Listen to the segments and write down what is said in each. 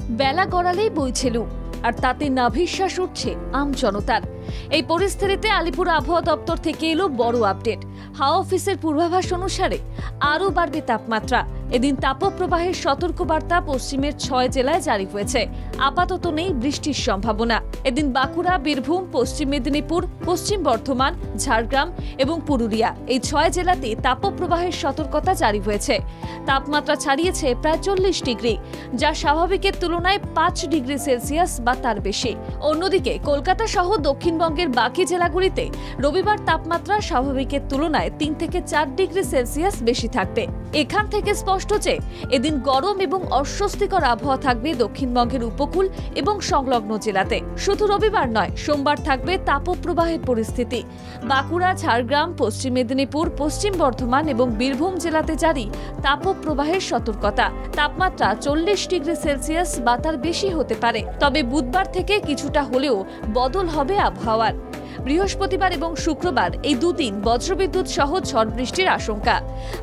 বেলা গড়ালেই বইছে লু, আর তাতে নাভিশ্বাস উঠছে আম জনতার। এই পরিস্থিতিতে আলিপুর আবহাওয়া দপ্তর থেকে এলো বড় আপডেট। হাওয়া অফিসের পূর্বাভাস অনুসারে আরও বাড়বে তাপমাত্রা। এদিন তাপপ্রবাহের সতর্কবার্তা পশ্চিমের 6 জেলায় জারি হয়েছে। আপাতত নেই বৃষ্টির সম্ভাবনা। এদিন বাঁকুড়া, বীরভূম, পশ্চিম মেদিনীপুর, পশ্চিম বর্ধমান, ঝাড়গ্রাম এবং পুরুলিয়া এই 6 জেলাতে তাপপ্রবাহের সতর্কতা জারি হয়েছে। তাপমাত্রা ছাড়িয়েছে প্রায় 40 ডিগ্রি, যা স্বাভাবিকের তুলনায় 5 ডিগ্রি সেলসিয়াস বা তার বেশি। অন্যদিকে কলকাতা সহ দক্ষিণবঙ্গের বাকি জেলাগুলিতে রবিবার তাপমাত্রা স্বাভাবিকের তুলনায় 3 থেকে 4 ডিগ্রি সেলসিয়াস বেশি থাকবে। এখান থেকে স্পষ্ট যে এদিন গরম এবং অস্বস্তিকর আবহাওয়া থাকবে দক্ষিণবঙ্গের উপকূল এবং সংলগ্ন জেলাতে। শুধু রবিবার নয়, সোমবার থাকবে তাপপ্রবাহের পরিস্থিতি। বাঁকুড়া, ঝাড়গ্রাম, পশ্চিম মেদিনীপুর, পশ্চিম বর্ধমান এবং বীরভূম জেলাতে জারি তাপপ্রবাহের সতর্কতা। তাপমাত্রা 40 ডিগ্রি সেলসিয়াস বা তার বেশি হতে পারে। তবে বুধবার থেকে কিছুটা হলেও বদল হবে আবহাওয়ার। বৃহস্পতিবার এবং শুক্রবার এই দুদিন বজ্রবিদ্যুৎ সহ ঝড় বৃষ্টির আশঙ্কা।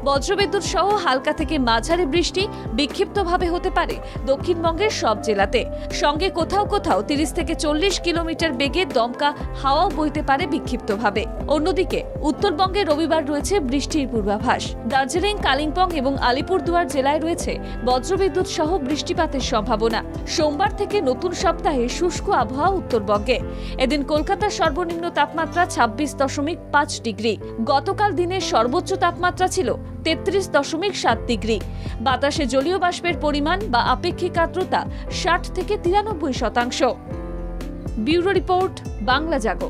বজ্রবিদ্যুৎ সহ হালকা থেকে মাঝারি বৃষ্টি বিক্ষিপ্তভাবে হতে পারে দক্ষিণবঙ্গের সব জেলাতে। সঙ্গে কোথাও কোথাও 30 থেকে 40 কিলোমিটার বেগে দমকা হাওয়াও বইতে পারে বিক্ষিপ্তভাবে। অন্যদিকে উত্তরবঙ্গে রবিবার রয়েছে বৃষ্টির পূর্বাভাস। দার্জিলিং, কালিম্পং এবং আলিপুরদুয়ার জেলায় রয়েছে বজ্রবিদ্যুৎ সহ বৃষ্টিপাতের সম্ভাবনা। সোমবার থেকে নতুন সপ্তাহে শুষ্ক আবহাওয়া উত্তরবঙ্গে। এদিন কলকাতার সর্বনিম্ন তাপমাত্রা 26.5 ডিগ্রি। গতকাল দিনের সর্বোচ্চ তাপমাত্রা ছিল 33.7 ডিগ্রি। বাতাসে জলীয় বাষ্পের পরিমাণ বা আপেক্ষিক আর্দ্রতা 60 থেকে 93%। ব্যুরো রিপোর্ট, বাংলা জাগো।